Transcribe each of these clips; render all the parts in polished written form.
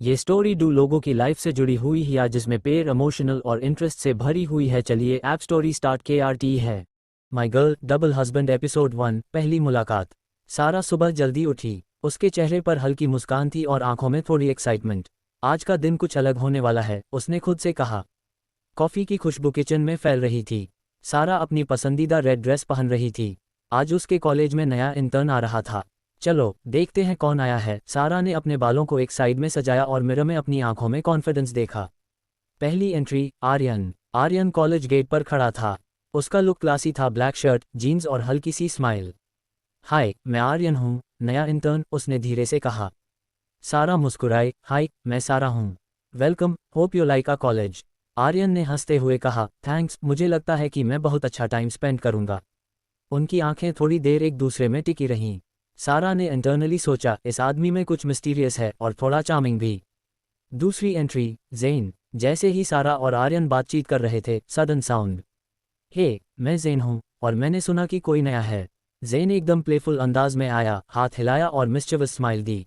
ये story do लोगों की लाइफ से जुड़ी हुई है या जिसमें पेयर इमोशनल और इंटरेस्ट से भरी हुई है। चलिए ऐप स्टोरी स्टार्ट KRT है। माई गर्ल डबल हस्बैंड एपिसोड 1 पहली मुलाकात। सारा सुबह जल्दी उठी। उसके चेहरे पर हल्की मुस्कान थी और आंखों में थोड़ी एक्साइटमेंट। आज का दिन कुछ अलग होने वाला है, उसने खुद से कहा। कॉफ़ी की खुशबू किचन में फैल रही थी। सारा अपनी पसंदीदा रेड ड्रेस पहन रही थी। आज उसके कॉलेज में नया इंटर्न आ रहा था। चलो देखते हैं कौन आया है। सारा ने अपने बालों को एक साइड में सजाया और मिरर में अपनी आंखों में कॉन्फिडेंस देखा। पहली entry Aryan. Aryan college gate पर खड़ा था। उसका लुक क्लासी था, ब्लैक शर्ट, जीन्स और हल्की सी स्माइल। हाय, मैं आर्यन हूँ, नया इंटर्न, उसने धीरे से कहा। सारा मुस्कुराई। हाय, मैं सारा हूँ। Welcome, hope you like a college. Aryan ने हंसते हुए कहा, थैंक्स, मुझे लगता है कि मैं बहुत अच्छा टाइम स्पेंड करूंगा। उनकी आंखें थोड़ी देर एक दूसरे में टिकी रहीं। सारा ने इंटरनली सोचा, इस आदमी में कुछ मिस्टीरियस है और थोड़ा चार्मिंग भी। दूसरी एंट्री ज़ेन। जैसे ही सारा और आर्यन बातचीत कर रहे थे, सडन साउंड। हे, मैं ज़ेन हूँ और मैंने सुना कि कोई नया है। ज़ेन एकदम प्लेफुल अंदाज में आया, हाथ हिलाया और मिस्चिवस स्माइल दी।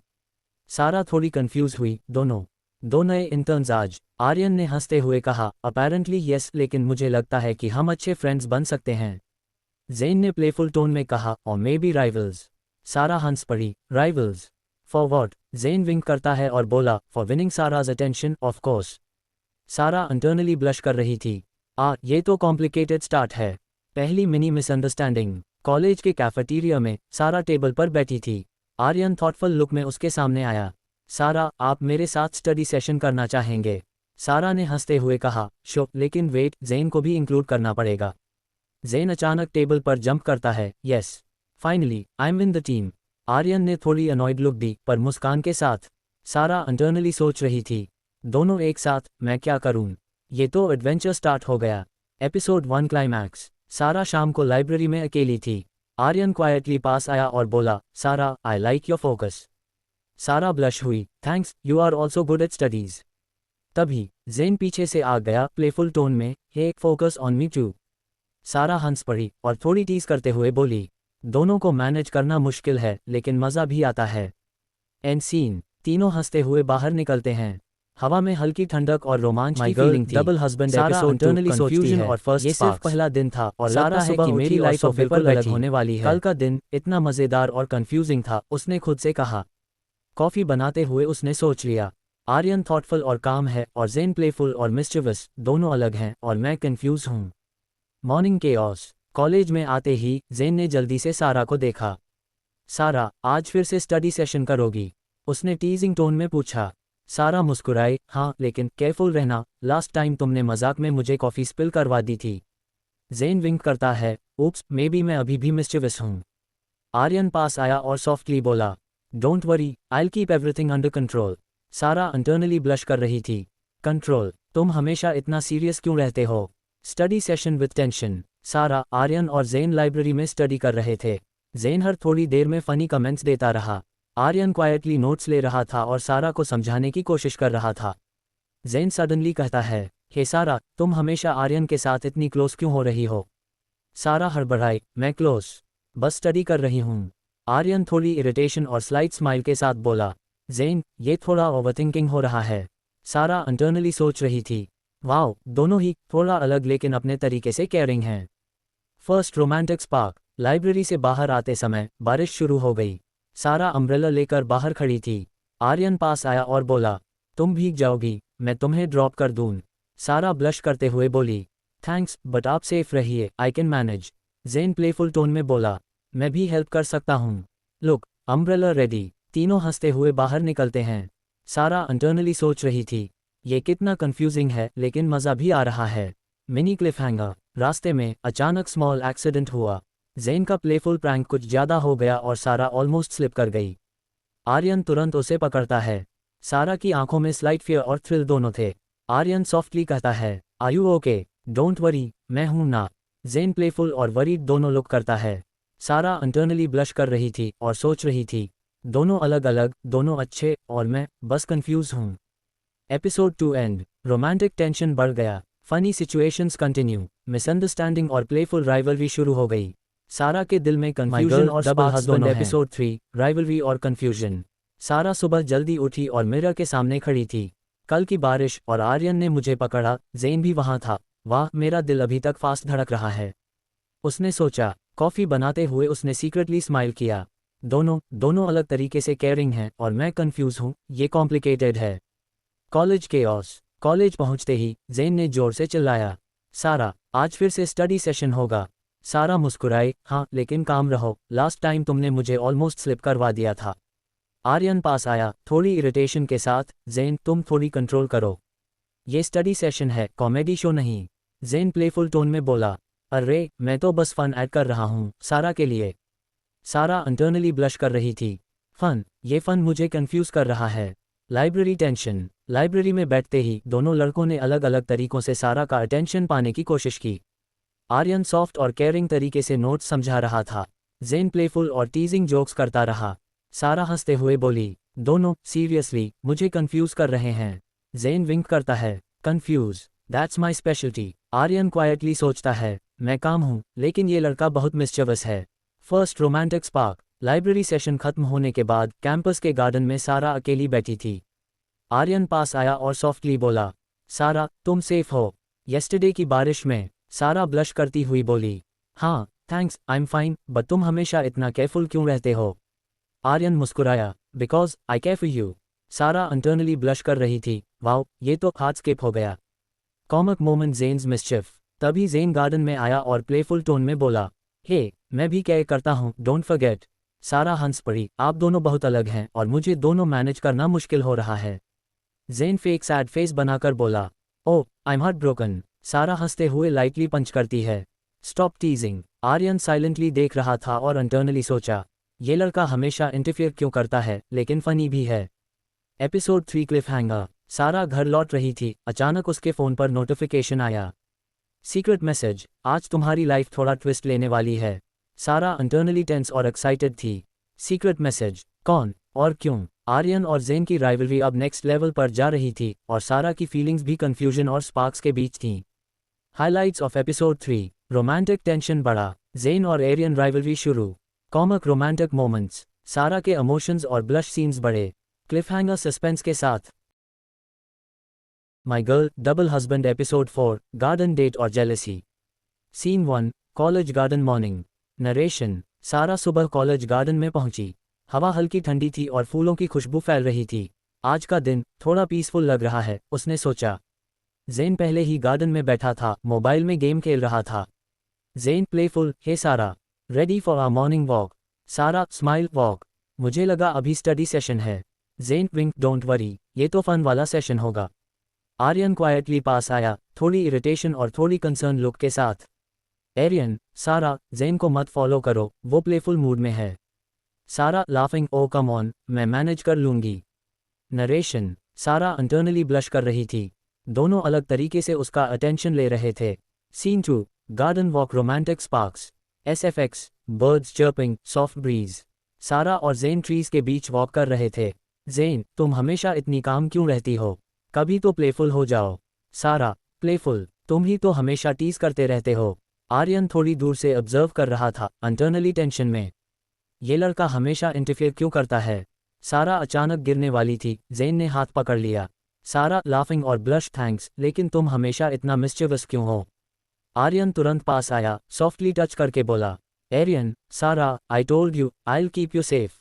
सारा थोड़ी कंफ्यूज हुई। दो नए इंटर्न्स आज? आर्यन ने हंसते हुए कहा, अपेरेंटली यस, लेकिन मुझे लगता है कि हम अच्छे फ्रेंड्स बन सकते हैं। ज़ेन ने प्लेफुल टोन में कहा, और मे बी राइवल्स। सारा हंस पड़ी। Rivals? For what? Zen wink करता है और बोला, for winning Sara's attention, of course. Sara internally blush कर रही थी। ये तो कॉम्प्लिकेटेड स्टार्ट है। पहली मिनी मिसअंडरस्टैंडिंग। कॉलेज के कैफेटेरिया में सारा टेबल पर बैठी थी। आर्यन थॉटफुल लुक में उसके सामने आया। सारा, आप मेरे साथ स्टडी सेशन करना चाहेंगे? सारा ने हंसते हुए कहा, शो, लेकिन वेट, ज़ेन को भी इंक्लूड करना पड़ेगा। ज़ेन अचानक टेबल पर जंप करता है, yes, finally I am in the team. Aryan ने थोड़ी अनॉयड लुक दी, पर मुस्कान के साथ। सारा इंटरनली सोच रही थी, दोनों एक साथ, मैं क्या करूं? ये तो एडवेंचर स्टार्ट हो गया। Episode 1 climax. सारा शाम को लाइब्रेरी में अकेली थी। आर्यन क्वाइटली पास आया और बोला, Sara, I like your focus. Sara blush हुई, thanks, you are also good at studies. तभी ज़ेन पीछे से आ गया, प्लेफुल टोन में, hey, focus on me too. Sara हंस पड़ी और थोड़ी टीज करते हुए बोली, दोनों को मैनेज करना मुश्किल है, लेकिन मज़ा भी आता है। End scene. तीनों हंसते हुए बाहर निकलते हैं। हवा में हल्की ठंडक और रोमांच की फीलिंग थी। डबल हस्बैंड सारा एपिसोड इंटरनली सोचती है, और फर्स्ट ये सिर्फ पहला दिन था और सारा लगता है सुबह कि मेरी उठी और लाइफ अब सोफे पर बिल्कुल अलग बैठी। होने वाली है। कल का दिन इतना मज़ेदार और कंफ्यूजिंग था, उसने खुद से कहा। कॉफ़ी बनाते हुए उसने सोच लिया, आर्यन थॉटफुल और काम है और ज़ेन प्लेफुल और मिस्चिवस, दोनों अलग हैं और मैं कंफ्यूज हूँ। Morning chaos. कॉलेज में आते ही ज़ेन ने जल्दी से सारा को देखा। सारा, आज फिर से स्टडी सेशन करोगी? उसने टीजिंग टोन में पूछा। सारा मुस्कुराई, हाँ, लेकिन केयरफुल रहना, लास्ट टाइम तुमने मजाक में मुझे कॉफ़ी स्पिल करवा दी थी। ज़ेन विंक करता है, ऊप्स, मे बी मैं अभी भी मिस्चिवस हूँ। आर्यन पास आया और सॉफ्टली बोला, don't worry, I keep everything under control. सारा इंटरनली ब्लश कर रही थी। कंट्रोल? तुम हमेशा इतना सीरियस क्यों रहते हो? Study session with tension. सारा, आर्यन और ज़ेन लाइब्रेरी में स्टडी कर रहे थे। ज़ेन हर थोड़ी देर में फ़नी कमेंट्स देता रहा। आर्यन क्वाइटली नोट्स ले रहा था और सारा को समझाने की कोशिश कर रहा था। ज़ेन सडनली कहता है, हे सारा, तुम हमेशा आर्यन के साथ इतनी क्लोज क्यों हो रही हो? सारा हड़बड़ाई, मैं क्लोज? बस स्टडी कर रही हूँ। आर्यन थोड़ी इरिटेशन और स्लाइट स्माइल के साथ बोला। ज़ेन, ये थोड़ा ओवरथिंकिंग हो रहा है। सारा इंटरनली सोच रही थी, वाओ, दोनों ही थोड़ा अलग लेकिन अपने तरीके से केयरिंग हैं। First romantic spark. लाइब्रेरी से बाहर आते समय बारिश शुरू हो गई। सारा अम्ब्रेला लेकर बाहर खड़ी थी। आर्यन पास आया और बोला, तुम भीग जाओगी, मैं तुम्हें ड्रॉप कर दूँ? सारा ब्लश करते हुए बोली, थैंक्स, बट आप सेफ रहिए, I can manage. Zane playful tone में बोला, मैं भी हेल्प कर सकता हूँ। Look, umbrella ready. तीनों हंसते हुए बाहर निकलते हैं। सारा इंटरनली सोच रही थी, ये कितना कंफ्यूजिंग है, लेकिन मज़ा भी आ रहा है। मिनी क्लिफहैंगर। रास्ते में अचानक स्मॉल एक्सीडेंट हुआ। ज़ेन का प्लेफुल प्रैंक कुछ ज़्यादा हो गया और सारा ऑलमोस्ट स्लिप कर गई। आर्यन तुरंत उसे पकड़ता है। सारा की आंखों में स्लाइट फियर और थ्रिल दोनों थे। आर्यन सॉफ्टली कहता है, are you okay? Don't worry, मैं हूं ना। ज़ेन प्लेफुल और वरीड दोनों लुक करता है। सारा इंटरनली ब्लश कर रही थी और सोच रही थी, दोनों अलग अलग, दोनों अच्छे, और मैं बस कंफ्यूज हूँ। Episode 2 and. रोमांटिक टेंशन बढ़ गया। Funny situations continue. मिसअंडरस्टैंडिंग और प्लेफुल राइवलरी शुरू हो गई। सारा के दिल में कंफ्यूजन और डबल स्पार्क्स हस्बैंड दोनों हैं। एपिसोड एपिसोड 3 राइवलरी और कंफ्यूजन। सारा सुबह जल्दी उठी और मिरर के सामने खड़ी थी। कल की बारिश और आर्यन ने मुझे पकड़ा, ज़ेन भी वहाँ था। वाह, मेरा दिल अभी तक फास्ट धड़क रहा है, उसने सोचा। कॉफ़ी बनाते हुए उसने सीक्रेटली स्माइल किया। दोनों अलग तरीके से केयरिंग हैं और मैं कंफ्यूज हूँ, ये कॉम्प्लिकेटेड है। College chaos. कॉलेज पहुँचते ही ज़ेन ने जोर से चिल्लाया, सारा, आज फिर से स्टडी सेशन होगा। सारा मुस्कुराई, हाँ लेकिन काम रहो, लास्ट टाइम तुमने मुझे ऑलमोस्ट स्लिप करवा दिया था। आर्यन पास आया, थोड़ी इरिटेशन के साथ, ज़ेन तुम थोड़ी कंट्रोल करो, ये स्टडी सेशन है, कॉमेडी शो नहीं। ज़ेन प्लेफुल टोन में बोला, अरे मैं तो बस फन ऐड कर रहा हूँ, सारा के लिए। सारा इंटरनली ब्लश कर रही थी। फन, ये फन मुझे कंफ्यूज कर रहा है। Library tension. लाइब्रेरी में बैठते ही दोनों लड़कों ने अलग अलग तरीकों से सारा का अटेंशन पाने की कोशिश की। आर्यन सॉफ्ट और केयरिंग तरीके से नोट्स समझा रहा था। ज़ेन प्लेफुल और टीजिंग जोक्स करता रहा। सारा हंसते हुए बोली, दोनों सीरियसली मुझे कंफ्यूज कर रहे हैं। ज़ेन विंक करता है, confuse, that's my speciality. Aryan quietly सोचता है, मैं काम हूँ लेकिन ये लड़का बहुत मिस्चीवियस है। First romantic spark. Library session खत्म होने के बाद कैंपस के गार्डन में सारा अकेली बैठी थी। आर्यन पास आया और सॉफ्टली बोला, सारा तुम सेफ हो येस्टरडे की बारिश में। सारा ब्लश करती हुई बोली, हाँ thanks, I am fine, but तुम हमेशा इतना केयरफुल क्यों रहते हो? आर्यन मुस्कुराया, because I care for you. सारा इंटरनली ब्लश कर रही थी, वाओ ये तो हाथ स्किप हो गया। Comic moment Zen's mischief. तभी ज़ेन गार्डन में आया और प्लेफुल टोन में बोला, हे मैं भी केयर करता हूँ, डोंट फॉरगेट। सारा हंस पड़ी, आप दोनों बहुत अलग हैं और मुझे दोनों मैनेज करना मुश्किल हो रहा है। ज़ेन फेक सैड फेस बनाकर बोला, ओह आई एम हार्ट ब्रोकन। सारा हंसते हुए लाइटली पंच करती है, स्टॉप टीजिंग। आर्यन साइलेंटली देख रहा था और इंटरनली सोचा, ये लड़का हमेशा इंटरफियर क्यों करता है, लेकिन फनी भी है। Episode 3 Cliff hanger. सारा घर लौट रही थी, अचानक उसके फ़ोन पर नोटिफिकेशन आया, सीक्रेट मैसेज, आज तुम्हारी लाइफ थोड़ा ट्विस्ट लेने वाली है। सारा इंटरनली टेंस और एक्साइटेड थी। सीक्रेट मैसेज, कौन और क्यों? आर्यन और ज़ेन की राइवलरी अब नेक्स्ट लेवल पर जा रही थी और सारा की फीलिंग्स भी कंफ्यूजन और स्पार्क्स के बीच थीं। Highlights of episode 3। Romantic tension बढ़ा, ज़ेन और एरियन राइवलरी शुरू। कॉमिक रोमांटिक मोमेंट्स, सारा के इमोशंस और ब्लश सीन्स बढ़े। क्लिफहैंगर सस्पेंस के साथ। My girl double husband episode 4, garden date और jealousy. Scene 1, college garden morning. Narration, Sara सुबह कॉलेज गार्डन में पहुंची। हवा हल्की ठंडी थी और फूलों की खुशबू फैल रही थी। आज का दिन थोड़ा पीसफुल लग रहा है, उसने सोचा। ज़ेन पहले ही गार्डन में बैठा था, मोबाइल में गेम खेल रहा था। Zen playful, hey Sara, ready for our morning walk? Sara smile, walk? मुझे लगा अभी स्टडी सेशन है। ज़ेन विंक, डोंट वरी, ये तो फन वाला सेशन होगा। आर्यन क्वाइटली पास आया, थोड़ी इरिटेशन और थोड़ी कंसर्न लुक के साथ। एरियन, सारा, ज़ेन को मत फॉलो करो, वो प्लेफुल मूड में है। सारा लाफिंग, ओ कम ऑन, मैं मैनेज कर लूँगी। नरेशन, सारा इंटरनली ब्लश कर रही थी। दोनों अलग तरीके से उसका अटेंशन ले रहे थे। Scene 2, garden walk romantic sparks. SFX, birds chirping, soft breeze. Sara और ज़ेन ट्रीज के बीच वॉक कर रहे थे। ज़ेन, तुम हमेशा इतनी काम क्यों रहती हो? कभी तो प्लेफुल हो जाओ। सारा, प्लेफुल, तुम ही तो हमेशा टीज करते रहते हो। आर्यन थोड़ी दूर से ऑब्जर्व कर रहा था, इंटरनली टेंशन में। ये लड़का हमेशा इंटरफेयर क्यों करता है? सारा अचानक गिरने वाली थी, ज़ेन ने हाथ पकड़ लिया। सारा लाफिंग और ब्लश, थैंक्स, लेकिन तुम हमेशा इतना मिस्चिवस क्यों हो? आर्यन तुरंत पास आया, सॉफ्टली टच करके बोला, एरियन, सारा, I told you, I will keep you safe.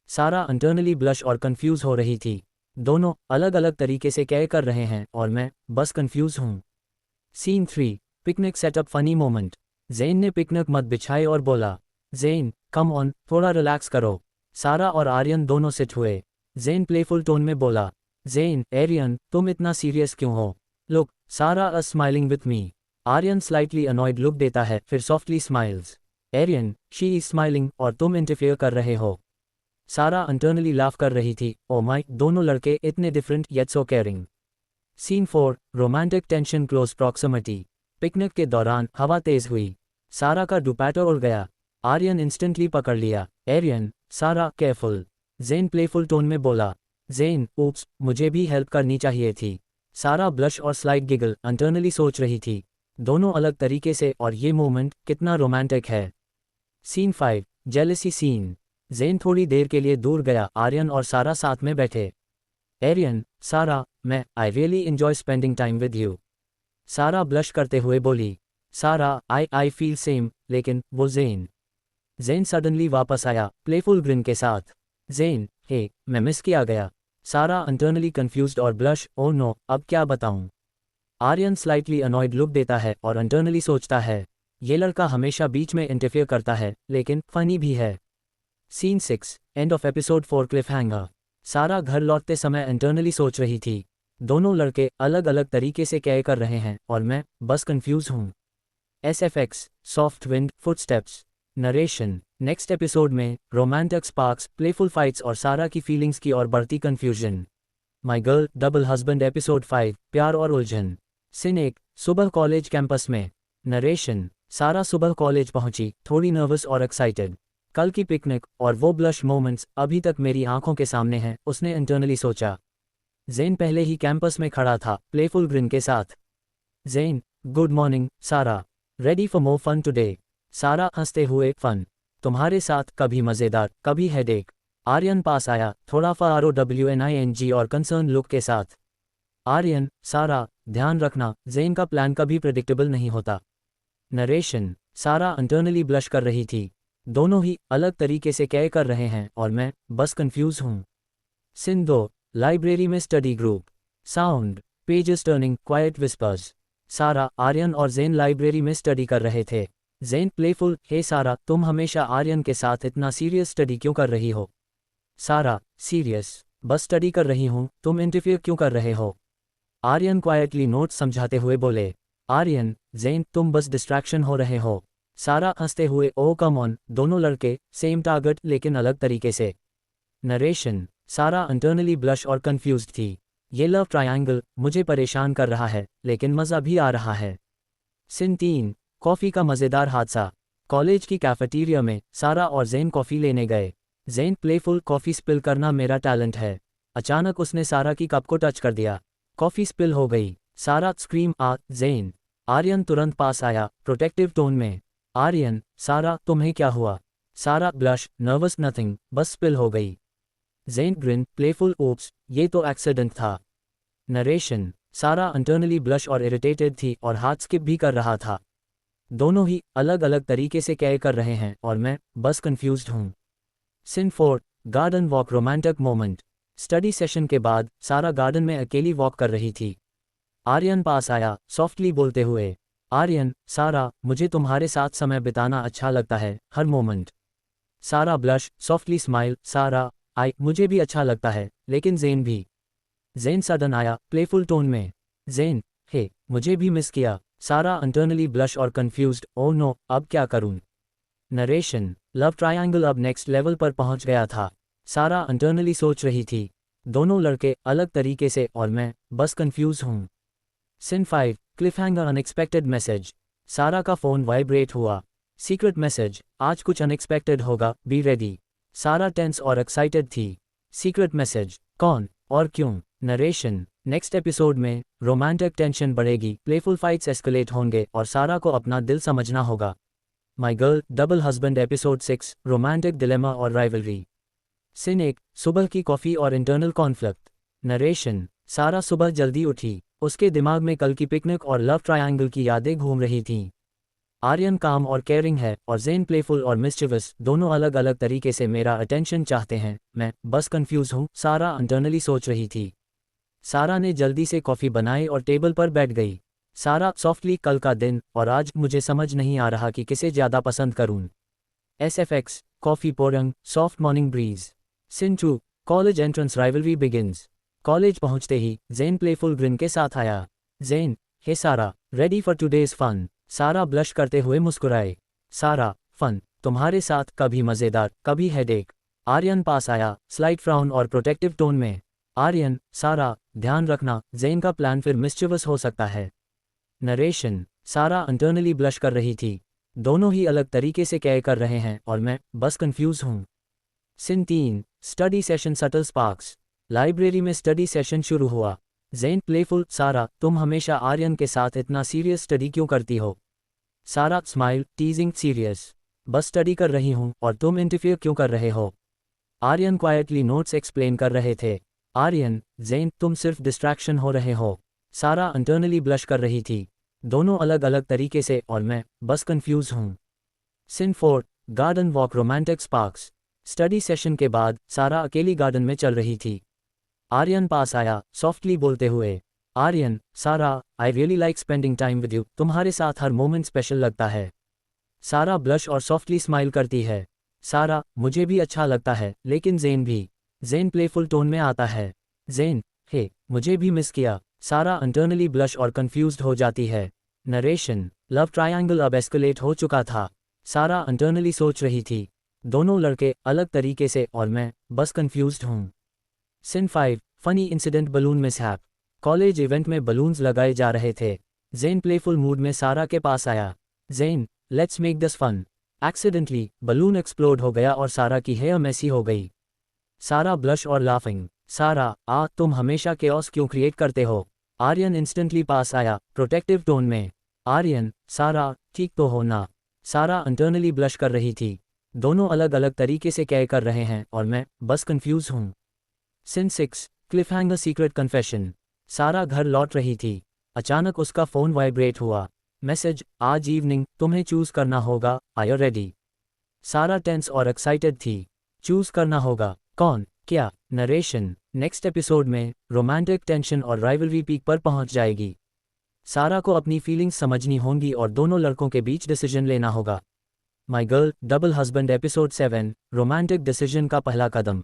सारा इंटरनली ब्लश और कंफ्यूज हो रही थी। दोनों अलग अलग तरीके से केयर कर रहे हैं और मैं बस कंफ्यूज हूँ। Scene 3, picnic setup funny moment. Zane ने पिकनिक मत बिछाए और बोला, ज़ेन कम ऑन, थोड़ा रिलैक्स करो। सारा और आर्यन दोनों सिट हुए। ज़ेन प्लेफुल टोन में बोला, ज़ेन, एरियन, तुम इतना सीरियस क्यों हो? Look, Sara a smiling with me. Aryan slightly annoyed look देता है, फिर softly smiles. Aryan, she is smiling और तुम इंटरफेयर कर रहे हो। सारा इंटरनली लाफ कर रही थी, ओ माय, दोनों लड़के इतने different yet so caring. Scene 4, romantic tension close proximity. Picnic के दौरान हवा तेज हुई। सारा का दुपट्टा उड़ गया। आर्यन इंस्टेंटली पकड़ लिया। एरियन, सारा, केयरफुल। ज़ेन प्लेफुल टोन में बोला, ज़ेन, ऊप्स, मुझे भी हेल्प करनी चाहिए थी। सारा ब्लश और स्लाइट गिगल इंटरनली सोच रही थी। दोनों अलग तरीके से, और ये मोमेंट कितना रोमांटिक है। Scene 5, jealousy scene. जेन थोड़ी देर के लिए दूर गया। आर्यन और सारा साथ में बैठे। एरियन, सारा, I really enjoy spending time with you. सारा ब्लश करते हुए बोली। सारा, आई फील सेम, लेकिन वो जेन। जेन सडनली वापस आया, प्लेफुल ग्रिन के साथ। जेन, हे, मैं मिस किया गया। सारा इंटरनली कंफ्यूज्ड और ब्लश, ओ नो, अब क्या बताऊं। आर्यन स्लाइटली अनॉयड लुक देता है और इंटरनली सोचता है, ये लड़का हमेशा बीच में इंटरफेयर करता है, लेकिन फनी भी है। Scene 6, end of episode 4 cliffhanger. Sara घर लौटते समय इंटरनली सोच रही थी, दोनों लड़के अलग अलग तरीके से क्या कर रहे हैं और मैं बस कंफ्यूज हूँ। SFX, soft wind, footsteps. Narration. Next episode में रोमांटिक स्पार्क्स, प्लेफुल फाइट्स और सारा की फीलिंग्स की और बढ़ती कंफ्यूजन। माई गर्ल, डबल हस्बैंड एपिसोड 5, प्यार और उलझन। सीन 1, सुबह कॉलेज कैंपस में। नरेशन। सारा सुबह कॉलेज पहुंची, थोड़ी नर्वस और एक्साइटेड। कल की पिकनिक और वो ब्लश मोमेंट्स अभी तक मेरी आंखों के सामने हैं, उसने इंटरनली सोचा। जेन पहले ही कैंपस में खड़ा था, प्लेफुल ग्रिन के साथ। Zane, good morning, Sara. Ready for more fun today. Sara हंसते हुए, फन? तुम्हारे साथ, कभी मज़ेदार, कभी हेडेक। आर्यन पास आया, थोड़ा FROWNING और कंसर्न लुक के साथ। आर्यन, सारा, ध्यान रखना, जेन का प्लान कभी प्रेडिक्टेबल नहीं होता। नरेशन। सारा इंटरनली ब्लश कर रही थी, दोनों ही अलग तरीके से क्या कर रहे हैं और मैं बस कंफ्यूज हूँ। सीन 2, लाइब्रेरी में study group. Sound, pages turning, quite whispers. सारा, आर्यन और जेन लाइब्रेरी में स्टडी कर रहे थे। जेन प्लेफुल, हे सारा, तुम हमेशा आर्यन के साथ इतना सीरियस स्टडी क्यों कर रही हो। सारा, सीरियस, बस स्टडी कर रही हूँ, तुम इंटरफियर क्यों कर रहे हो। आर्यन क्वाइटली नोट्स समझाते हुए बोले। आर्यन, जेन, तुम बस डिस्ट्रैक्शन हो रहे हो। सारा हंसते हुए, ओ कम ऑन, दोनों लड़के सेम टारगेट लेकिन अलग तरीके से। नरेशन। सारा इंटरनली ब्लश और कंफ्यूज्ड थी, ये लव ट्रायंगल मुझे परेशान कर रहा है, लेकिन मज़ा भी आ रहा है। सीन 3, कॉफ़ी का मज़ेदार हादसा। कॉलेज की कैफेटेरिया में सारा और जेन कॉफ़ी लेने गए। जेन, प्लेफुल, कॉफ़ी स्पिल करना मेरा टैलेंट है। अचानक उसने सारा की कप को टच कर दिया, कॉफ़ी स्पिल हो गई। सारा स्क्रीम, जेन। आर्यन तुरंत पास आया, प्रोटेक्टिव टोन में। आर्यन, सारा, तुम्हें क्या हुआ। सारा, ब्लश, नर्वस, नथिंग, बस स्पिल हो गई। जेन ग्रिन, प्लेफुल, ओप्स, ये तो एक्सीडेंट था। नरेशन। सारा इंटरनली ब्लश और इरिटेटेड थी और हाथ स्किप भी कर रहा था, दोनों ही अलग अलग तरीके से क्या कर रहे हैं और मैं बस कंफ्यूज्ड हूँ। Scene 4, garden walk, romantic moment. Study session के बाद सारा गार्डन में अकेली वॉक कर रही थी। आर्यन पास आया, सॉफ्टली बोलते हुए। आर्यन, सारा, मुझे तुम्हारे साथ समय बिताना अच्छा लगता है, हर मोमेंट। सारा ब्लश, सॉफ्टली स्माइल। सारा, मुझे भी अच्छा लगता है, लेकिन जेन भी। जेन सडन आया, प्लेफुल टोन में। जेन, हे, मुझे भी मिस किया। सारा इंटरनली ब्लश और कंफ्यूज्ड, ओ नो, अब क्या करूं। नरेशन। लव ट्रायंगल अब नेक्स्ट लेवल पर पहुंच गया था। सारा इंटरनली सोच रही थी, दोनों लड़के अलग तरीके से और मैं बस कंफ्यूज हूं। Scene 5, cliffhanger, unexpected message. Sara का फोन वाइब्रेट हुआ। सीक्रेट मैसेज, आज कुछ अनएक्सपेक्टेड होगा, बी रेडी। सारा टेंस और एक्साइटेड थी। सीक्रेट मैसेज, कौन और क्यों। नरेशन। नेक्स्ट एपिसोड में रोमांटिक टेंशन बढ़ेगी, प्लेफुल फाइट्स एस्केलेट होंगे और सारा को अपना दिल समझना होगा। My girl, double husband episode 6, romantic dilemma और राइवलरी। सीन 1, सुबह की कॉफ़ी और इंटरनल कॉन्फ्लिक्ट। नरेशन। सारा सुबह जल्दी उठी, उसके दिमाग में कल की पिकनिक और लव ट्रायंगल की यादें घूम रही थीं। आर्यन काम और केयरिंग है और जेन प्लेफुल और मिस्चिवस, दोनों अलग अलग तरीके से मेरा अटेंशन चाहते हैं, मैं बस कंफ्यूज हूँ। सारा इंटरनली सोच रही थी। सारा ने जल्दी से कॉफ़ी बनाई और टेबल पर बैठ गई। सारा, सॉफ्टली, कल का दिन और आज मुझे समझ नहीं आ रहा कि किसे ज़्यादा पसंद करूं। SFX, coffee pouring, soft morning breeze. Scene 2, college entrance, rivalry begins. College पहुंचते ही जेन प्लेफुल ग्रिन के साथ आया। Zen, hey Sara, ready for today's fun. सारा ब्लश करते हुए मुस्कुराए। सारा, फन, तुम्हारे साथ, कभी मज़ेदार, कभी हेडेक। आर्यन पास आया, स्लाइट फ्राउन और प्रोटेक्टिव टोन में। आर्यन, सारा, ध्यान रखना, जेन का प्लान फिर मिस्चिवस हो सकता है। नरेशन। सारा इंटरनली ब्लश कर रही थी, दोनों ही अलग तरीके से क्या कर रहे हैं और मैं बस कंफ्यूज हूँ। Scene 3, study session, subtle sparks. Library में स्टडी सेशन शुरू हुआ। जेन, प्लेफुल, सारा, तुम हमेशा आर्यन के साथ इतना सीरियस स्टडी क्यों करती हो। सारा, स्माइल, टीजिंग, सीरियस, बस स्टडी कर रही हूँ और तुम इंटरफियर क्यों कर रहे हो। आर्यन क्वाइटली नोट्स एक्सप्लेन कर रहे थे। आर्यन, ज़ेन तुम सिर्फ डिस्ट्रैक्शन हो रहे हो। सारा इंटरनली ब्लश कर रही थी। दोनों अलग अलग तरीके से और मैं बस कंफ्यूज हूँ। Scene 4 garden walk romantic sparks. Study session के बाद सारा अकेली गार्डन में चल रही थी। आर्यन पास आया सॉफ्टली बोलते हुए, Aryan, Sara, I really like spending time with you, तुम्हारे साथ हर मोमेंट स्पेशल लगता है। सारा ब्लश और सॉफ्टली स्माइल करती है। सारा, मुझे भी अच्छा लगता है, लेकिन ज़ेन भी। ज़ेन प्लेफुल टोन में आता है। ज़ेन, हे, मुझे भी मिस किया। सारा इंटरनली ब्लश और कंफ्यूज्ड हो जाती है। नरेशन, लव ट्रायंगल अब एस्केलेट हो चुका था। सारा इंटरनली सोच रही थी, दोनों लड़के अलग तरीके से और मैं बस कंफ्यूज्ड हूँ। Scene 5 funny incident balloon mishap. College event में बलून्स लगाए जा रहे थे। ज़ेन प्लेफुल मूड में सारा के पास आया। Zane, let's make this fun. Accidentally balloon explode हो गया और सारा की हेयर मेसी हो गई। सारा ब्लश और लाफिंग। सारा, तुम हमेशा केओस क्यों क्रिएट करते हो। आर्यन इंस्टेंटली पास आया प्रोटेक्टिव टोन में। आर्यन, सारा, ठीक तो हो ना। सारा इंटरनली ब्लश कर रही थी। दोनों अलग अलग तरीके से क्या कर रहे हैं और मैं बस कंफ्यूज हूँ। Scene 6 cliffhanger secret confession. Sara घर लौट रही थी। अचानक उसका फ़ोन वाइब्रेट हुआ। मैसेज, आज इवनिंग तुम्हें चूज करना होगा, are you ready. Sara tense और एक्साइटेड थी। चूज करना होगा, कौन, क्या। नरेशन, नेक्स्ट एपिसोड में रोमांटिक टेंशन और राइवलरी पीक पर पहुंच जाएगी। सारा को अपनी फीलिंग्स समझनी होंगी और दोनों लड़कों के बीच डिसीजन लेना होगा। My girl double husband episode 7 romantic decision का पहला कदम।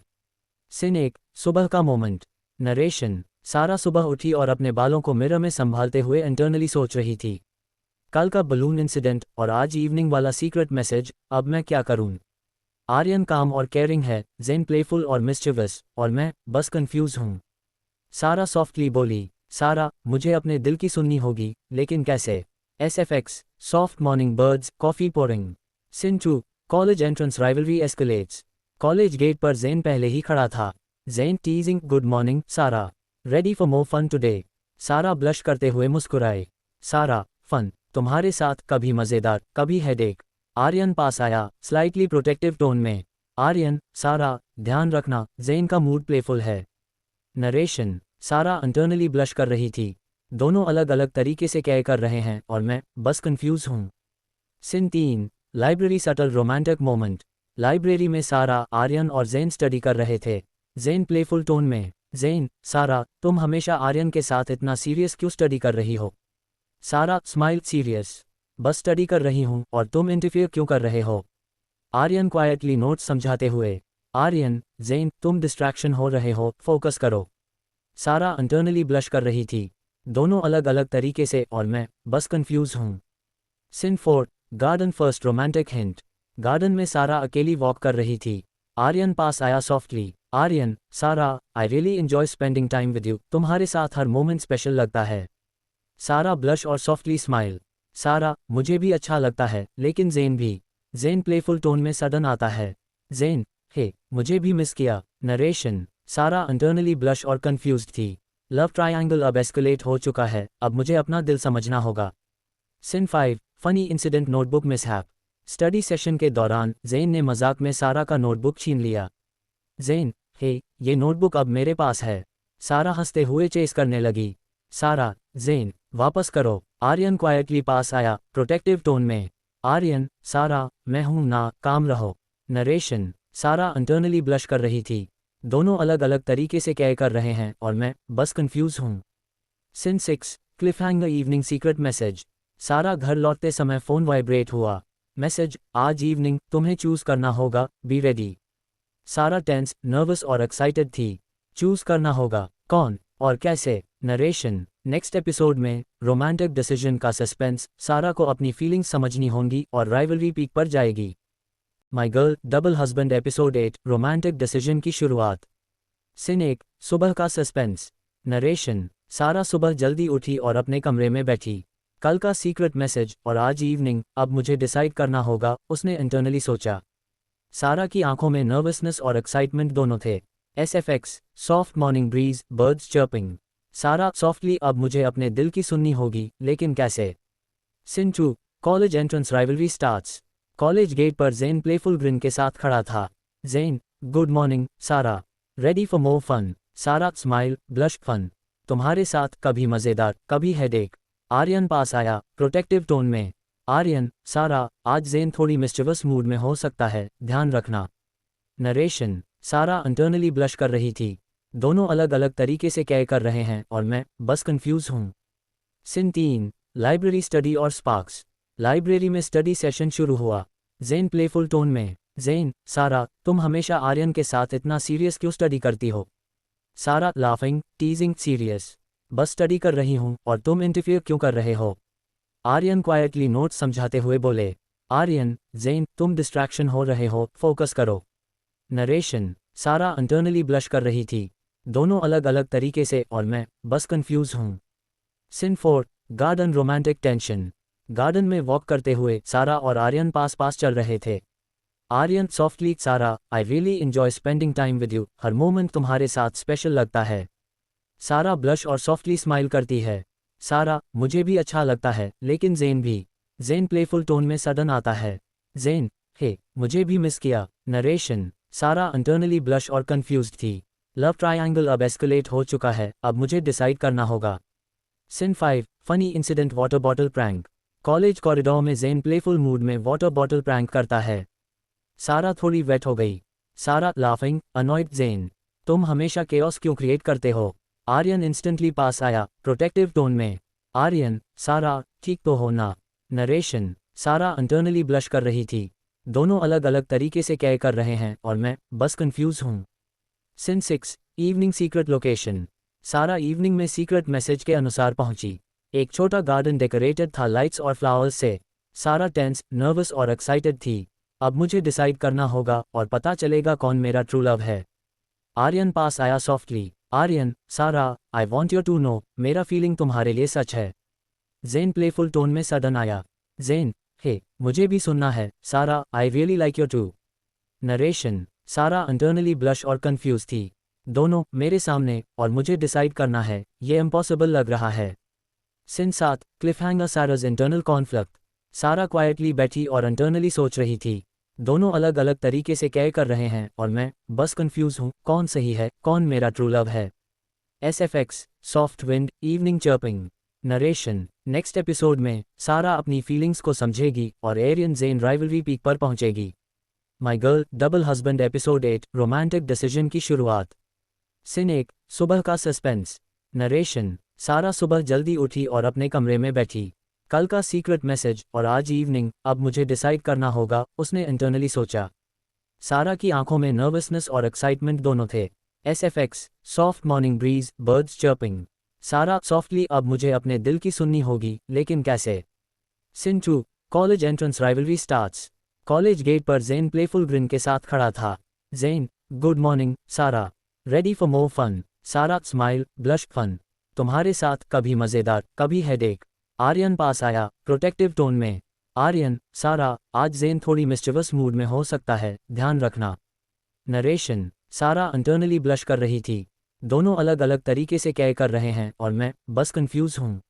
सीन 1 सुबह का मोमेंट। नरेशन, सारा सुबह उठी और अपने बालों को मिरर में संभालते हुए इंटरनली सोच रही थी। कल का बलून इंसिडेंट और आज इवनिंग वाला सीक्रेट मैसेज, अब मैं क्या करूं। आर्यन काम और केयरिंग है, ज़ेन प्लेफुल और मिस्चिवस, और मैं बस कंफ्यूज हूं। सारा सॉफ्टली बोली, सारा, मुझे अपने दिल की सुननी होगी, लेकिन कैसे। SFX soft morning birds coffee pouring. Scene 2 college entrance rivalry escalates. College gate पर ज़ेन पहले ही खड़ा था। Zane teasing, good morning Sara, ready for more fun today. Sara blush करते हुए मुस्कुराए। सारा, फन, तुम्हारे साथ कभी मज़ेदार कभी हेडेक। आर्यन पास आया स्लाइटली प्रोटेक्टिव टोन में। आर्यन, सारा, ध्यान रखना ज़ेन का मूड प्लेफुल है। नरेशन, सारा इंटरनली ब्लश कर रही थी। दोनों अलग अलग तरीके से क्या कर रहे हैं और मैं बस कंफ्यूज हूँ। Scene 3 library subtle romantic moment. Library में सारा, आर्यन और ज़ेन स्टडी कर रहे थे। ज़ेन प्लेफुल टोन में, ज़ेन, सारा, तुम हमेशा आर्यन के साथ इतना सीरियस क्यों स्टडी कर रही हो। सारा स्माइल, सीरियस, बस स्टडी कर रही हूँ और तुम इंटरफियर क्यों कर रहे हो। आर्यन क्वाइटली नोट्स समझाते हुए, आर्यन, ज़ेन तुम डिस्ट्रैक्शन हो रहे हो, फोकस करो। सारा इंटरनली ब्लश कर रही थी। दोनों अलग अलग तरीके से और मैं बस कंफ्यूज हूँ। Scene 4 garden first romantic hint. Garden में सारा अकेली वॉक कर रही थी। आर्यन पास आया softly. Aryan, Sara, I really enjoy spending time with you, तुम्हारे साथ हर मोमेंट स्पेशल लगता है। सारा ब्लश और सॉफ्टली स्माइल। सारा, मुझे भी अच्छा लगता है, लेकिन ज़ेन भी। ज़ेन प्लेफुल टोन में सडन आता है। ज़ेन, हे, मुझे भी मिस किया। नरेशन, सारा इंटरनली ब्लश और कंफ्यूज्ड थी। लव ट्रायंगल अब एस्केलेट हो चुका है, अब मुझे अपना दिल समझना होगा। Scene 5 funny incident notebook mishap. Study session के दौरान ज़ेन ने मजाक में सारा का नोटबुक छीन लिया। ज़ेन, हे, ये नोटबुक अब मेरे पास है। सारा हंसते हुए चेस करने लगी। सारा, ज़ेन, वापस करो। आर्यन क्वाइटली पास आया प्रोटेक्टिव टोन में। आर्यन, सारा, मैं हूं ना, काम रहो। नरेशन, सारा इंटरनली ब्लश कर रही थी। दोनों अलग अलग तरीके से क्या कर रहे हैं और मैं बस कंफ्यूज हूँ। Scene 6 cliffhanger evening secret message. Sara घर लौटते समय फ़ोन वाइब्रेट हुआ। मैसेज, आज इवनिंग तुम्हें चूज करना होगा, be ready. Sara tense, nervous और एक्साइटेड थी। चूज करना होगा, कौन और कैसे। नरेशन, नेक्स्ट एपिसोड में रोमांटिक डिसीजन का सस्पेंस। सारा को अपनी फीलिंग्स समझनी होंगी और राइवलरी पीक पर जाएगी। माई girl double husband episode 8 romantic decision की शुरुआत। सीन 1 सुबह का सस्पेंस। नरेशन, सारा सुबह जल्दी उठी और अपने कमरे में बैठी। कल का सीक्रेट मैसेज और आज इवनिंग, अब मुझे डिसाइड करना होगा, उसने इंटरनली सोचा। सारा की आंखों में नर्वसनेस और एक्साइटमेंट दोनों थे। SFX soft morning breeze birds chirping. Sara softly, अब मुझे अपने दिल की सुननी होगी, लेकिन कैसे। Scene 2 college entrance rivalry starts. College gate पर ज़ेन प्लेफुल ग्रिन के साथ खड़ा था। Zen, good morning Sara. Ready for more fun? Sara smile blush fun. तुम्हारे साथ कभी मज़ेदार कभी हेडेक। आर्यन पास आया प्रोटेक्टिव टोन में। आर्यन, सारा, आज ज़ेन थोड़ी मिस्चिवस मूड में हो सकता है, ध्यान रखना। नरेशन, सारा इंटरनली ब्लश कर रही थी। दोनों अलग अलग तरीके से क्या कर रहे हैं और मैं बस कंफ्यूज हूँ। सीन 3, लाइब्रेरी स्टडी और स्पार्क्स। लाइब्रेरी में स्टडी सेशन शुरू हुआ। ज़ेन प्लेफुल टोन में, ज़ेन, सारा, तुम हमेशा आर्यन के साथ इतना सीरियस क्यों स्टडी करती हो? सारा लाफिंग, टीजिंग, सीरियस। बस स्टडी कर रही हूँ और तुम इंटरफियर क्यों कर रहे हो? आर्यन क्वाइटली नोट्स समझाते हुए बोले। आर्यन, ज़ेन, तुम डिस्ट्रैक्शन हो रहे हो, फोकस करो। नरेशन, सारा इंटरनली ब्लश कर रही थी। दोनों अलग अलग तरीके से और मैं बस कंफ्यूज हूँ। Scene 4, garden romantic tension. Garden में वॉक करते हुए सारा और आर्यन पास पास चल रहे थे। आर्यन सॉफ्टली, सारा, I really enjoy spending time with you, her moment तुम्हारे साथ स्पेशल लगता है। सारा ब्लश और सॉफ्टली स्माइल करती है। सारा, मुझे भी अच्छा लगता है, लेकिन ज़ेन भी। ज़ेन प्लेफुल टोन में सडन आता है। ज़ेन, हे, मुझे भी मिस किया। नरेशन, सारा इंटरनली ब्लश और कंफ्यूज्ड थी। लव ट्रायंगल अब एस्केलेट हो चुका है, अब मुझे डिसाइड करना होगा। Scene 5, funny incident water bottle prank. College corridor में ज़ेन प्लेफुल मूड में वाटर बॉटल प्रैंक करता है। सारा थोड़ी वेट हो गई। सारा लाफिंग, अनॉयड, ज़ेन, तुम हमेशा केओस क्यों क्रिएट करते हो? आर्यन इंस्टेंटली पास आया प्रोटेक्टिव टोन में। आर्यन, सारा, ठीक तो हो ना? नरेशन, सारा इंटरनली ब्लश कर रही थी। दोनों अलग अलग तरीके से क्या कर रहे हैं और मैं बस कंफ्यूज हूँ। Scene 6, evening secret location. Sara evening में सीक्रेट मैसेज के अनुसार पहुंची। एक छोटा गार्डन डेकोरेटेड था लाइट्स और फ्लावर्स से। सारा टेंस, नर्वस और एक्साइटेड थी। अब मुझे डिसाइड करना होगा और पता चलेगा कौन मेरा ट्रू लव है। आर्यन पास आया softly. Aryan, Sara, I want you to know, मेरा फीलिंग तुम्हारे लिए सच है। ज़ेन प्लेफुल टोन में सडन आया। ज़ेन, हे, मुझे भी सुनना है। Sara, I really like you too. Narration, Sara internally blush और कंफ्यूज थी। दोनों मेरे सामने और मुझे डिसाइड करना है, ये इम्पॉसिबल लग रहा है। Scene 7, cliffhanger, Sara's internal conflict. Sara quietly बैठी और इंटरनली सोच रही थी। दोनों अलग अलग तरीके से क्या कर रहे हैं और मैं बस कंफ्यूज हूँ, कौन सही है, कौन मेरा ट्रू लव है। SFX, soft wind, evening chirping. Narration, next episode में सारा अपनी फीलिंग्स को समझेगी और एरियन ज़ेन राइवलरी पीक पर पहुंचेगी। माई girl, double husband, episode 8, romantic decision की शुरुआत। सीन 1, सुबह का सस्पेंस। नरेशन, सारा सुबह जल्दी उठी और अपने कमरे में बैठी। कल का सीक्रेट मैसेज और आज इवनिंग, अब मुझे डिसाइड करना होगा, उसने इंटरनली सोचा। सारा की आंखों में नर्वसनेस और एक्साइटमेंट दोनों थे। SFX, soft morning breeze, birds chirping. Sara softly, अब मुझे अपने दिल की सुननी होगी, लेकिन कैसे? Scene 2, college entrance rivalry starts. College gate पर ज़ेन प्लेफुल ग्रिन के साथ खड़ा था। Zen, good morning Sara. Ready for more fun? Sara smile blush fun. तुम्हारे साथ कभी मज़ेदार कभी हेडेक। आर्यन पास आया प्रोटेक्टिव टोन में। आर्यन, सारा, आज ज़ेन थोड़ी मिस्चिवस मूड में हो सकता है, ध्यान रखना। नरेशन, सारा इंटरनली ब्लश कर रही थी। दोनों अलग अलग तरीके से क्या कर रहे हैं और मैं बस कंफ्यूज हूँ।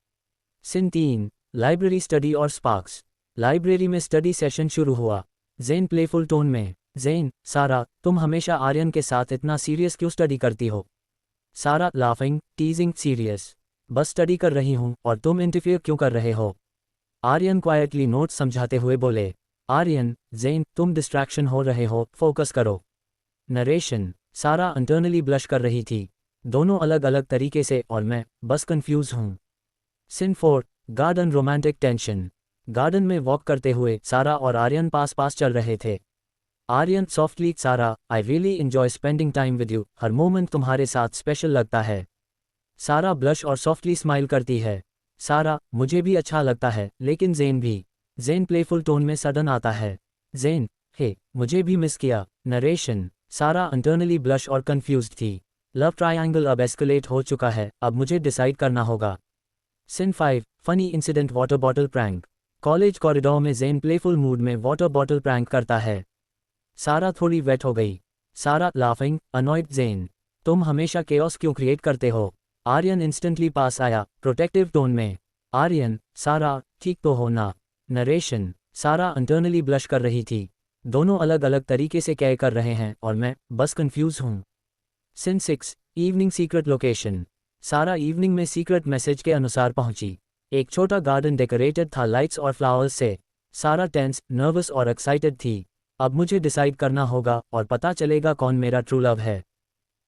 सीन 3, लाइब्रेरी स्टडी और स्पार्क्स। लाइब्रेरी में स्टडी सेशन शुरू हुआ। ज़ेन प्लेफुल टोन में, ज़ेन, सारा, तुम हमेशा आर्यन के साथ इतना सीरियस क्यों स्टडी करती हो? सारा लाफिंग, टीजिंग, सीरियस। बस स्टडी कर रही हूँ और तुम इंटरफियर क्यों कर रहे हो? आर्यन क्वाइटली नोट्स समझाते हुए बोले। आर्यन, ज़ेन, तुम डिस्ट्रैक्शन हो रहे हो, फोकस करो। नरेशन, सारा इंटरनली ब्लश कर रही थी। दोनों अलग अलग तरीके से और मैं बस कंफ्यूज हूँ। Scene 4, garden romantic tension. Garden में वॉक करते हुए सारा और आर्यन पास पास चल रहे थे। आर्यन सॉफ्टली, सारा, I really enjoy spending time with you, her moment तुम्हारे साथ स्पेशल लगता है। सारा ब्लश और सॉफ्टली स्माइल करती है। सारा, मुझे भी अच्छा लगता है, लेकिन ज़ेन भी। ज़ेन प्लेफुल टोन में सडन आता है। ज़ेन, हे, मुझे भी मिस किया। नरेशन, सारा इंटरनली ब्लश और कंफ्यूज्ड थी। लव ट्रायंगल अब एस्केलेट हो चुका है, अब मुझे डिसाइड करना होगा। Scene 5, funny incident water bottle prank. College corridor में ज़ेन प्लेफुल मूड में वाटर बॉटल प्रैंक करता है। सारा थोड़ी वेट हो गई। सारा लाफिंग, अनॉयड, ज़ेन, तुम हमेशा केओस क्यों क्रिएट करते हो? आर्यन इंस्टेंटली पास आया प्रोटेक्टिव टोन में। आर्यन, सारा, ठीक तो हो ना? नरेशन, सारा इंटरनली ब्लश कर रही थी। दोनों अलग अलग तरीके से क्या कर रहे हैं और मैं बस कंफ्यूज हूँ। Scene 6 evening secret location. Sara evening में सीक्रेट मैसेज के अनुसार पहुंची। एक छोटा गार्डन डेकोरेटेड था लाइट्स और फ्लावर्स से। सारा टेंस, नर्वस और एक्साइटेड थी। अब मुझे डिसाइड करना होगा और पता चलेगा कौन मेरा ट्रू लव है।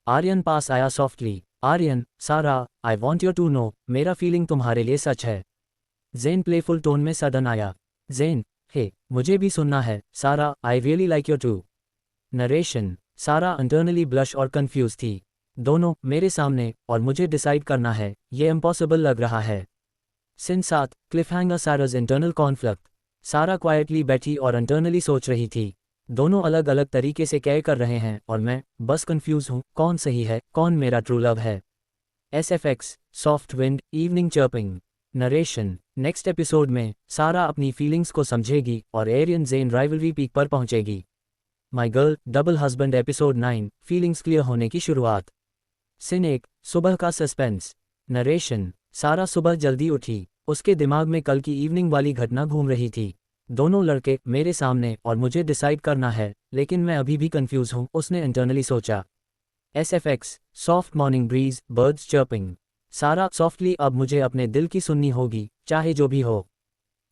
आर्यन पास आया softly. Aryan, Sara, I want you to know, मेरा फीलिंग तुम्हारे लिए सच है। जेन प्लेफुल टोन में सडन आया। जेन, हे, मुझे भी सुनना है, Sara, I really like you too. Narration, Sara internally blush और कंफ्यूज थी। दोनों मेरे सामने और मुझे डिसाइड करना है, ये इम्पॉसिबल लग रहा है। Scene 7 cliffhanger Sara's internal conflict. Sara quietly बैठी और इंटरनली सोच रही थी। दोनों अलग अलग तरीके से क्या कर रहे हैं और मैं बस कंफ्यूज हूँ, कौन सही है, कौन मेरा ट्रू लव है। SFX soft wind evening chirping. Narration, next episode में सारा अपनी फीलिंग्स को समझेगी और एरियन जेन राइवलरी पीक पर पहुंचेगी। माई girl double husband episode 9 feelings clear होने की शुरुआत। सीन 1 सुबह का सस्पेंस। नरेशन, सारा सुबह जल्दी उठी। उसके दिमाग में कल की इवनिंग वाली घटना घूम रही थी। दोनों लड़के मेरे सामने और मुझे डिसाइड करना है, लेकिन मैं अभी भी कंफ्यूज हूँ, उसने इंटरनली सोचा। SFX soft morning breeze birds chirping. Sara softly, अब मुझे अपने दिल की सुननी होगी, चाहे जो भी हो।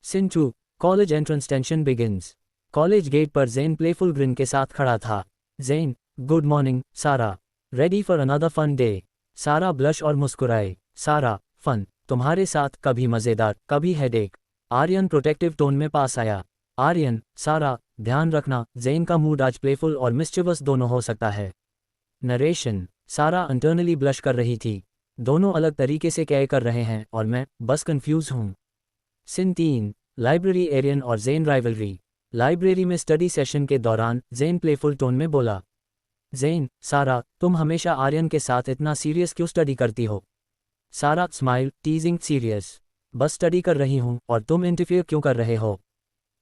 Scene 2 college entrance tension begins. College gate पर जेन प्लेफुल ग्रिन के साथ खड़ा था। जेन, good morning Sara, ready for another fun day. Sara blush और मुस्कुराए। सारा, फन, तुम्हारे साथ, कभी मज़ेदार, कभी हेडेक। आर्यन प्रोटेक्टिव टोन में पास आया। आर्यन, सारा, ध्यान रखना, जेन का मूड आज प्लेफुल और मिस्चिवस दोनों हो सकता है। नरेशन, सारा इंटरनली ब्लश कर रही थी। दोनों अलग तरीके से क्या कर रहे हैं और मैं बस कंफ्यूज हूँ। सीन 3 लाइब्रेरी एरियन और जेन राइवलरी। लाइब्रेरी में स्टडी सेशन के दौरान जेन प्लेफुल टोन में बोला। जेन, सारा, तुम हमेशा आर्यन के साथ इतना सीरियस क्यों स्टडी करती हो। सारा स्माइल, टीजिंग, सीरियस, बस स्टडी कर रही हूँ और तुम इंटरफियर क्यों कर रहे हो।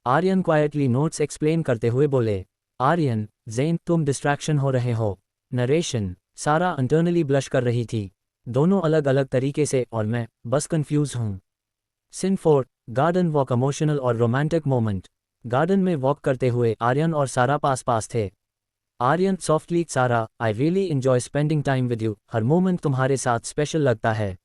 आर्यन क्वाइटली नोट्स एक्सप्लेन करते हुए बोले। आर्यन, जेन, तुम डिस्ट्रैक्शन हो रहे हो। नरेशन, सारा इंटरनली ब्लश कर रही थी। दोनों अलग अलग तरीके से और मैं बस कंफ्यूज हूँ। सीन 4 गार्डन वॉक इमोशनल और रोमांटिक मोमेंट। गार्डन में वॉक करते हुए आर्यन और सारा पास पास थे। आर्यन सॉफ्टली, सारा, I really enjoy spending time with you, her moment तुम्हारे साथ स्पेशल लगता है।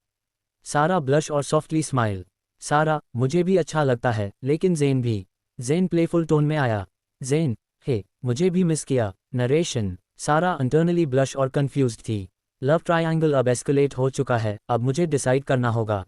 सारा ब्लश और सॉफ्टली स्माइल। सारा, मुझे भी अच्छा लगता है, लेकिन जेन भी। जेन प्लेफुल टोन में आया। जेन, हे, मुझे भी मिस किया। नरेशन, सारा इंटरनली ब्लश और कंफ्यूज्ड थी। लव ट्रायंगल अब एस्केलेट हो चुका है, अब मुझे डिसाइड करना होगा।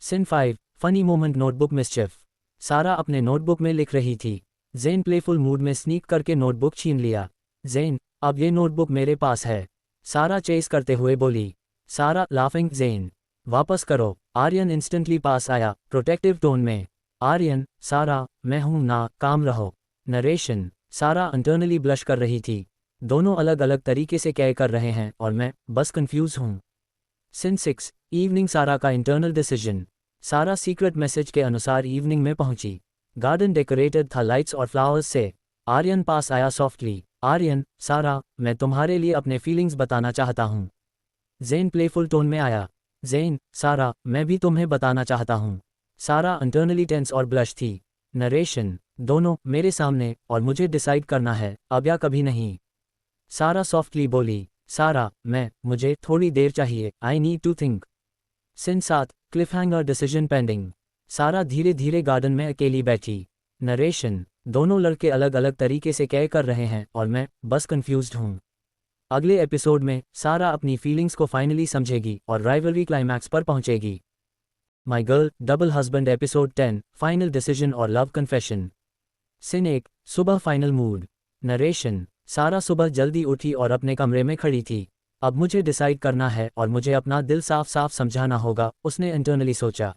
Scene 5 funny moment notebook mischief. Sara अपने नोटबुक में लिख रही थी। जेन प्लेफुल मूड में स्नीक करके नोटबुक छीन लिया। जेन, अब ये नोटबुक मेरे पास है। सारा चेस करते हुए बोली। सारा लाफिंग, जेन, वापस करो। आर्यन इंस्टेंटली पास आया, प्रोटेक्टिव टोन में। आर्यन, सारा, मैं हूं ना, काम रहो। नरेशन, सारा इंटरनली ब्लश कर रही थी। दोनों अलग अलग तरीके से क्या कर रहे हैं और मैं बस कंफ्यूज हूँ। सीन 6 इवनिंग सारा का इंटरनल डिसीजन। सारा सीक्रेट मैसेज के अनुसार इवनिंग में पहुंची। गार्डन डेकोरेटेड था लाइट्स और फ्लावर्स से। आर्यन पास आया सॉफ्टली। आर्यन, सारा, मैं तुम्हारे लिए अपने फीलिंग्स बताना चाहता हूँ। जेन प्लेफुल टोन में आया। जेन, सारा, मैं भी तुम्हें बताना चाहता हूँ। सारा इंटरनली टेंस और ब्लश थी। नरेशन, दोनों मेरे सामने और मुझे डिसाइड करना है, अब या कभी नहीं। सारा सॉफ्टली बोली। सारा, मुझे थोड़ी देर चाहिए, I need to think. Scene 7 cliffhanger decision pending. Sara धीरे धीरे गार्डन में अकेली बैठी। नरेशन, दोनों लड़के अलग अलग तरीके से क्या कर रहे हैं और मैं बस कंफ्यूज्ड हूँ। अगले एपिसोड में सारा अपनी फीलिंग्स को फाइनली समझेगी और राइवलरी क्लाइमैक्स पर पहुंचेगी। माई girl double husband episode 10 final decision और लव कन्फेशन। सीन 1 सुबह फाइनल मूड। नरेशन, सारा सुबह जल्दी उठी और अपने कमरे में खड़ी थी। अब मुझे डिसाइड करना है और मुझे अपना दिल साफ साफ समझाना होगा, उसने इंटरनली सोचा।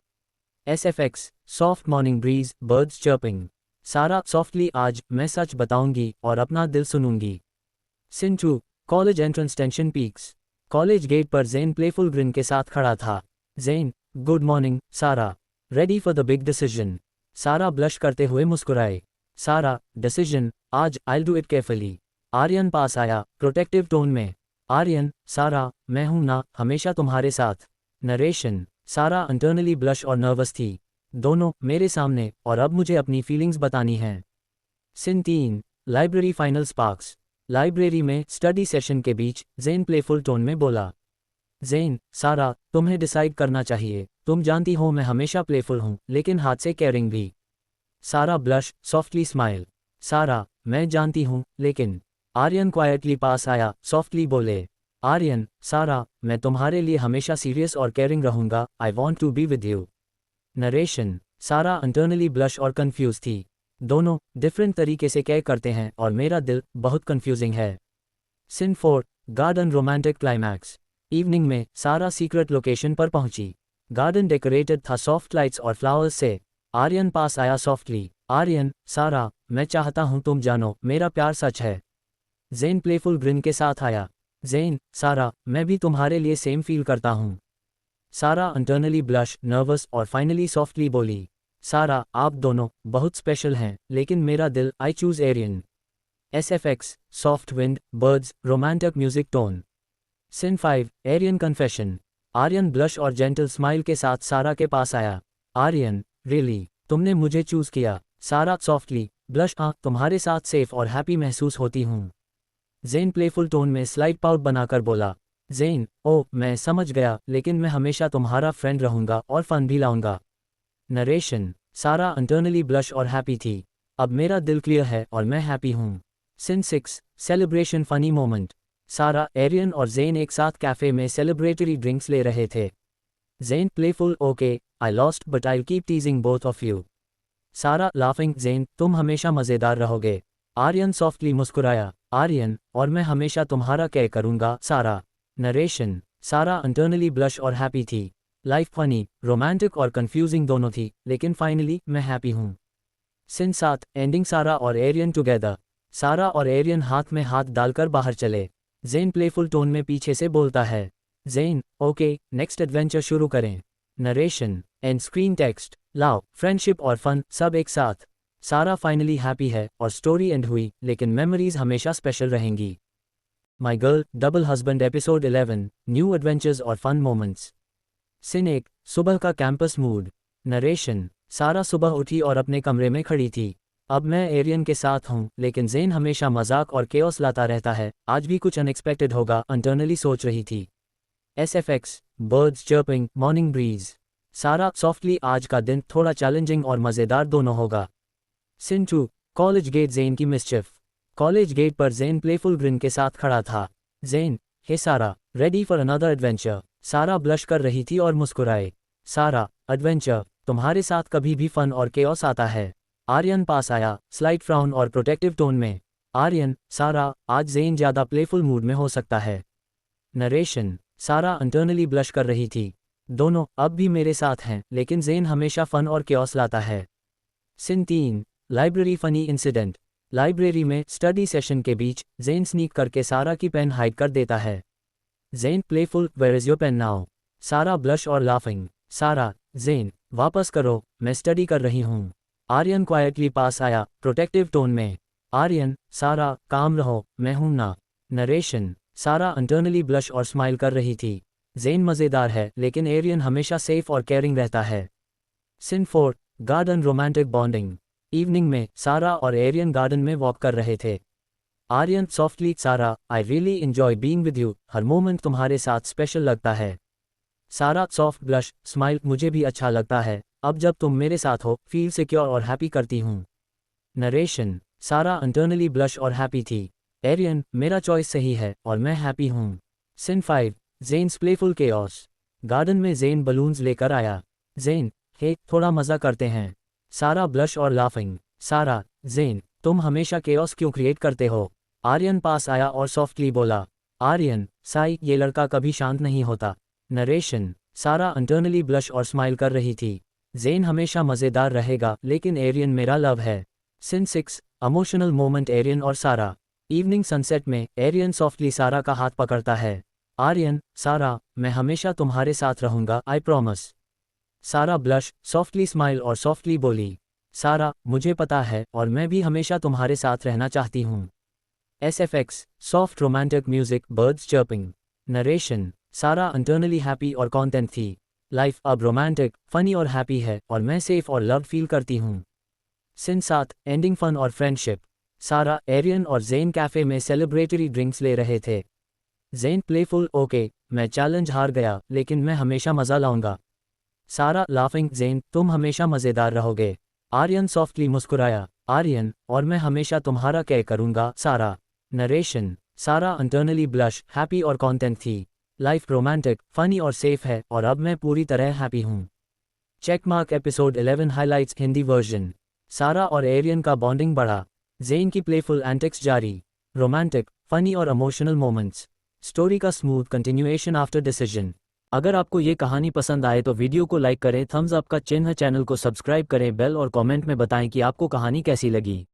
SFX soft morning breeze birds chirping. Sara softly, आज मैं सच बताऊंगी और अपना दिल सुनूंगी। Scene 2 college entrance tension peaks. College gate पर जेन प्लेफुल ग्रिन के साथ खड़ा था। जेन, good morning Sara, ready for the big decision. Sara blush करते हुए मुस्कुराए। सारा, डिसीजन, आज I'll do it carefully. Aryan पास आया, प्रोटेक्टिव टोन में। आर्यन, सारा, मैं हूं ना, हमेशा तुम्हारे साथ। नरेशन, सारा इंटरनली ब्लश और नर्वस थी। दोनों मेरे सामने और अब मुझे अपनी फीलिंग्स बतानी हैं। Scene 3 library final sparks. Library में स्टडी सेशन के बीच जेन प्लेफुल टोन में बोला। जेन, सारा, तुम्हें डिसाइड करना चाहिए। तुम जानती हो मैं हमेशा प्लेफुल हूँ लेकिन हाथ से केयरिंग भी। सारा ब्लश, सॉफ्टली स्माइल। सारा, मैं जानती हूँ लेकिन। आर्यन क्वाइटली पास आया, सॉफ्टली बोले। आर्यन, सारा, मैं तुम्हारे लिए हमेशा सीरियस और केयरिंग रहूंगा। I want to be with you. Narration. Sara internally blush और कंफ्यूज थी। दोनों डिफरेंट तरीके से केयर करते हैं और मेरा दिल बहुत कंफ्यूजिंग है। Scene 4, garden romantic climax. Evening में सारा सीक्रेट लोकेशन पर पहुंची। गार्डन डेकोरेटेड था सॉफ्ट लाइट्स और फ्लावर्स से। आर्यन पास आया सॉफ्टली। आर्यन, सारा, मैं चाहता हूं तुम जानो मेरा प्यार सच है। जेन प्लेफुल ग्रिन के साथ आया। जेन, सारा, मैं भी तुम्हारे लिए सेम फील करता हूं। सारा इंटरनली ब्लश, नर्वस और फाइनली सॉफ्टली बोली। सारा, आप दोनों बहुत स्पेशल हैं लेकिन मेरा दिल, I choose Aryan. SFX, soft wind, birds, romantic music tone. Scene 5, Aryan confession. Aryan blush और जेंटल स्माइल के साथ सारा के पास आया। आर्यन, रियली, तुमने मुझे चूज किया। सारा सॉफ्टली, ब्लश, तुम्हारे साथ सेफ और हैप्पी महसूस होती हूँ। जेन प्लेफुल टोन में स्लाइट पाउट बनाकर बोला। जेन, ओह मैं समझ गया लेकिन मैं हमेशा तुम्हारा फ्रेंड रहूंगा और फन भी लाऊंगा। नरेशन। सारा इंटरनली ब्लश और हैप्पी थी। अब मेरा दिल क्लियर है और मैं हैप्पी हूँ। Scene 6, celebration funny moment. Sara, Aryan और जेन एक साथ कैफे में सेलिब्रेटरी ड्रिंक्स ले रहे थे। Jen playful, okay, I lost but I keep teasing both of you. Sara laughing, Jen, तुम हमेशा मज़ेदार रहोगे। आर्यन सॉफ्टली मुस्कुराया। आर्यन, और मैं हमेशा तुम्हारा केयर करूंगा। सारा। नरेशन। सारा इंटरनली ब्लश और हैप्पी थी। लाइफ फनी, रोमांटिक और कंफ्यूजिंग दोनों थी लेकिन फाइनली मैं हैप्पी हूँ। सीन 7, एंडिंग सारा और एरियन टुगेदर। सारा और एरियन हाथ में हाथ डालकर बाहर चले। जेन प्लेफुल टोन में पीछे से बोलता है। जेन, ओके, नेक्स्ट एडवेंचर शुरू करें। नरेशन, एंड स्क्रीन टेक्स्ट, लाओ, फ्रेंडशिप और फन सब एक साथ। सारा फाइनली हैप्पी है और स्टोरी एंड हुई लेकिन मेमोरीज हमेशा स्पेशल रहेंगी। माई girl, double husband episode 11, new adventures और फन मोमेंट्स। सीन 1, सुबह का कैंपस मूड। नरेशन। सारा सुबह उठी और अपने कमरे में खड़ी थी। अब मैं एरियन के साथ हूँ लेकिन जेन हमेशा मजाक और केओस लाता रहता है, आज भी कुछ अनएक्सपेक्टेड होगा, इंटरनली सोच रही थी। SFX, birds chirping, morning breeze. Sara softly, आज का दिन थोड़ा चैलेंजिंग और मज़ेदार दोनों होगा। सीन 2, कॉलेज गेट, जेन की मिसचिफ। कॉलेज गेट पर जेन प्लेफुल ग्रिन के साथ खड़ा था। जेन, हे Sara, ready for another adventure. सारा ब्लश कर रही थी और मुस्कुराए। सारा, एडवेंचर, तुम्हारे साथ कभी भी फन और केओस आता है। आर्यन पास आया, स्लाइट फ्राउन और प्रोटेक्टिव टोन में। आर्यन, सारा, आज जेन ज़्यादा प्लेफुल मूड में हो सकता है। नरेशन। सारा इंटरनली ब्लश कर रही थी। दोनों अब भी मेरे साथ हैं लेकिन जेन हमेशा फन और केओस लाता है। Scene 3, library funny incident. Library में स्टडी सेशन के बीच जेन स्नीक करके सारा की पेन हाइड कर देता है। जेन playful, where is your pen now. Sara blush और लाफिंग। सारा, जेन, वापस करो, मैं स्टडी कर रही हूँ। आर्यन क्वाइटली पास आया, प्रोटेक्टिव टोन में। आर्यन, सारा, काम रहो, मैं हूं ना। नरेशन। सारा इंटरनली ब्लश और स्माइल कर रही थी। जेन मज़ेदार है लेकिन एरियन हमेशा सेफ और केयरिंग रहता है। Scene 4, garden romantic bonding. Evening में सारा और एरियन गार्डन में वॉक कर रहे थे। आर्यन सॉफ्टली, सारा, I really enjoy being with you, her moment तुम्हारे साथ स्पेशल लगता है। सारा सॉफ्ट ब्लश, स्माइल, मुझे भी अच्छा लगता है, अब जब तुम मेरे साथ हो फील सिक्योर और हैप्पी करती हूँ। नरेशन। सारा इंटरनली ब्लश और हैप्पी थी। एरियन, मेरा चॉइस सही है और मैं हैप्पी हूँ। Scene 5, Zen's playful chaos. Garden में जेन बलून्स लेकर आया। जेन, हे, थोड़ा मज़ा करते हैं। सारा ब्लश और लाफिंग। सारा, जेन, तुम हमेशा केओस क्यों क्रिएट करते हो। आर्यन पास आया और सॉफ्टली बोला। आर्यन, साई, ये लड़का कभी शांत नहीं होता। नरेशन। सारा इंटरनली ब्लश और स्माइल कर रही थी। जेन हमेशा मज़ेदार रहेगा लेकिन एरियन मेरा लव है। सीन 6, इमोशनल मोमेंट, एरियन और सारा। इवनिंग सनसेट में एरियन सॉफ्टली सारा का हाथ पकड़ता है। आर्यन, सारा, मैं हमेशा तुम्हारे साथ रहूंगा, आई प्रॉमिस। सारा ब्लश, सॉफ्टली स्माइल और सॉफ्टली बोली। सारा, मुझे पता है और मैं भी हमेशा तुम्हारे साथ रहना चाहती हूँ। SFX, soft romantic music, birds chirping. Narration. Sara internally happy और कॉन्टेंट थी। लाइफ अब रोमांटिक, फनी और हैप्पी है और मैं सेफ और लव फील करती हूँ। सीन 7, एंडिंग फन और फ्रेंडशिप। सारा, एरियन और जेन कैफे में सेलिब्रेटरी ड्रिंक्स ले रहे थे। जेन प्लेफुल, ओके, मैं चैलेंज हार गया, लेकिन मैं हमेशा मज़ा लाऊंगा। सारा लाफिंग, जेन, तुम हमेशा मज़ेदार रहोगे। आर्यन सॉफ्टली मुस्कुराया, आर्यन, और मैं हमेशा तुम्हारा केयर करूंगा। सारा। Narration, Sara internally blush, happy और कॉन्टेंट थी। लाइफ रोमांटिक, फनी और सेफ है, और अब मैं पूरी तरह हैप्पी हूँ। Checkmark episode 11 highlights Hindi version. सारा और एरियन का बॉन्डिंग बढ़ा। जेन की प्लेफुल एंटिक्स जारी। रोमांटिक, फनी और इमोशनल मोमेंट्स। स्टोरी का स्मूथ कंटिन्यूएशन आफ्टर डिसीजन। अगर आपको ये कहानी पसंद आए तो वीडियो को लाइक करें, थम्स अप का चिन्ह, चैनल को सब्सक्राइब करें, बेल और कमेंट में बताएं कि आपको कहानी कैसी लगी।